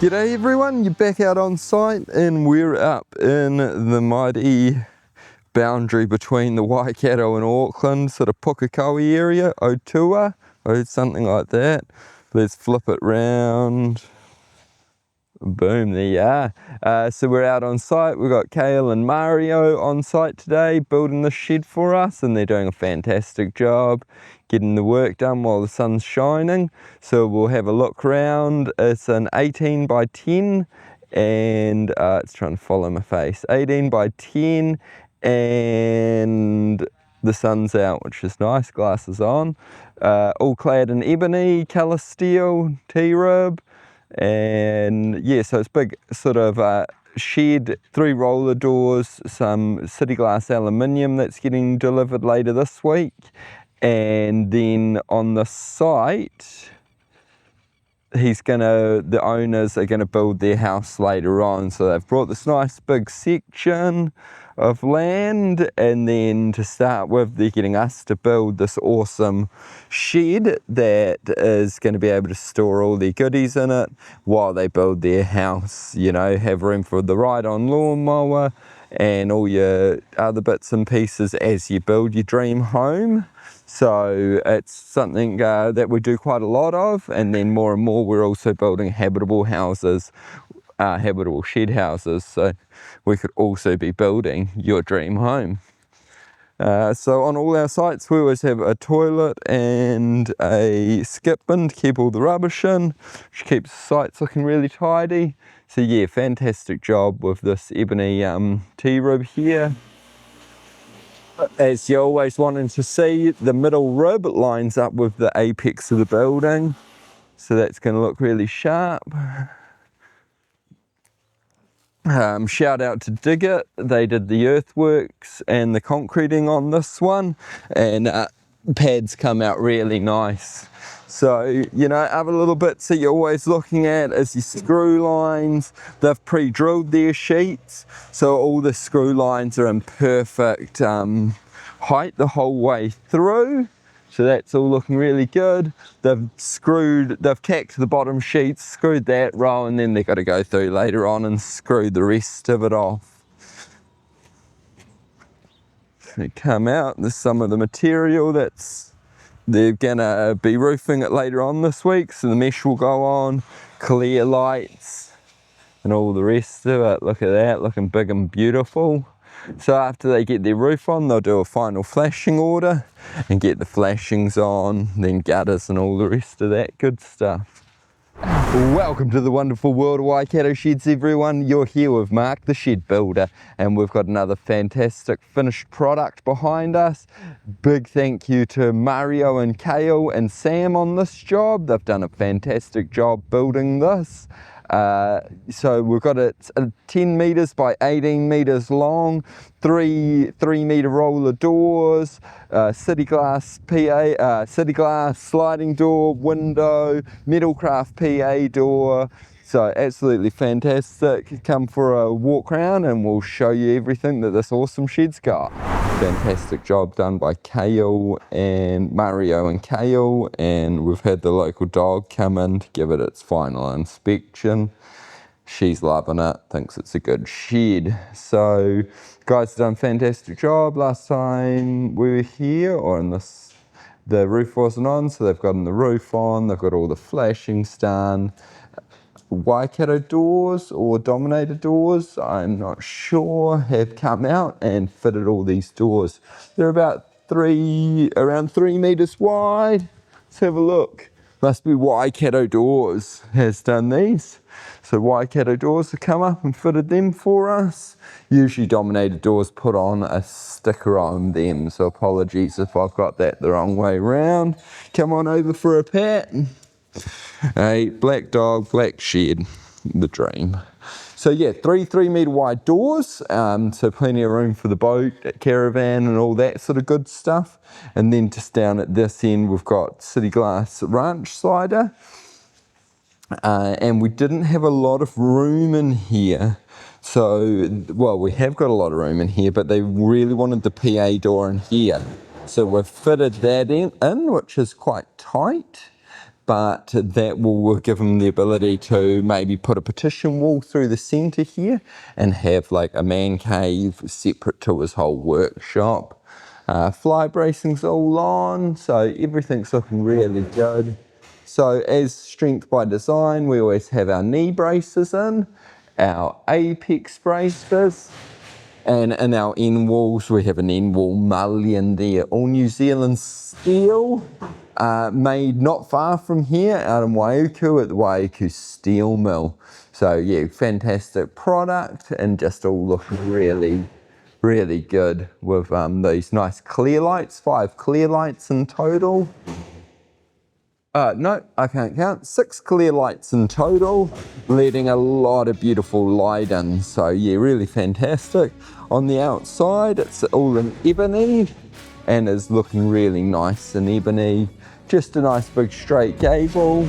G'day everyone, you're back out on site and we're up in the mighty boundary between the Waikato and Auckland, sort of Pukekohe area, Otua, or something like that. Let's flip it round. Boom, there you are. So we're out on site. We've got Kale and Mario on site today building the shed for us, and they're doing a fantastic job getting the work done while the sun's shining. So we'll have a look around. It's an 18 by 10 and it's trying to follow my face. 18 by 10 and the sun's out, which is nice, glasses on. All clad in ebony, Colorsteel T-Rib. And yeah, so it's big sort of shed, 3 roller doors, some city glass aluminium that's getting delivered later this week. And then on the site, the owners are gonna build their house later on. So they've brought this nice big section of land, and then to start with, they're getting us to build this awesome shed that is going to be able to store all their goodies in it while they build their house. You know, have room for the ride-on lawnmower and all your other bits and pieces as you build your dream home. So it's something that we do quite a lot of, and then more and more we're also building habitable houses, habitable shed houses, so we could also be building your dream home. So on all our sites we always have a toilet and a skip bin to keep all the rubbish in, which keeps the sites looking really tidy. So yeah, fantastic job with this ebony T-rib here. As you're always wanting to see, the middle rib lines up with the apex of the building, so that's going to look really sharp. Shout out to Dig It, they did the earthworks and the concreting on this one, and pads come out really nice. So, you know, other little bits that you're always looking at is your screw lines. They've pre-drilled their sheets, so all the screw lines are in perfect height the whole way through. So that's all looking really good. They've tacked the bottom sheets, screwed that row, and then they've got to go through later on and screw the rest of it off. They come out, there's some of the material they're gonna be roofing it later on this week, so the mesh will go on, clear lights, and all the rest of it. Look at that, looking big and beautiful. So after they get their roof on, they'll do a final flashing order and get the flashings on, then gutters and all the rest of that good stuff. Welcome to the wonderful world of Waikato Sheds, everyone. You're here with Mark the Shed Builder, and we've got another fantastic finished product behind us. Big thank you to Mario and Kale and Sam on this job. They've done a fantastic job building this. So we've got it 10 meters by 18 meters long, 3 meter roller doors, city glass city glass sliding door, window, metalcraft PA door. So absolutely fantastic. Come for a walk around and we'll show you everything that this awesome shed's got. Fantastic job done by Kale and Mario and Kale, and we've had the local dog come in to give it its final inspection. She's loving it, thinks it's a good shed. So guys have done a fantastic job. Last time we were here, or in this, the roof wasn't on, so they've gotten the roof on, they've got all the flashings done. Waikato doors or Dominator doors, I'm not sure, have come out and fitted all these doors. They're about around 3 meters wide. Let's have a look. Must be Waikato Doors has done these. So Waikato Doors have come up and fitted them for us. Usually Dominator doors put on a sticker on them, so apologies if I've got that the wrong way round. Come on over for a pat. A black dog, black shed, the dream. So yeah, 3 meter wide doors, so plenty of room for the boat, caravan and all that sort of good stuff. And then just down at this end we've got city glass ranch slider. And we didn't have a lot of room in here. So, well, we have got a lot of room in here, but they really wanted the PA door in here. So we've fitted that in which is quite tight. but that will give him the ability to maybe put a partition wall through the center here and have like a man cave separate to his whole workshop. Fly bracing's all on, so everything's looking really good. So as strength by design, we always have our knee braces in, our apex braces, and in our end walls, we have an end wall mullion there, all New Zealand steel, made not far from here, out in Waikato at the Waikato Steel Mill. So yeah, fantastic product and just all looking really, really good with these nice clear lights, 5 clear lights in total. No, I can't count. 6 clear lights in total, letting a lot of beautiful light in. So yeah, really fantastic. On the outside, it's all in ebony and is looking really nice in ebony. Just a nice big straight gable.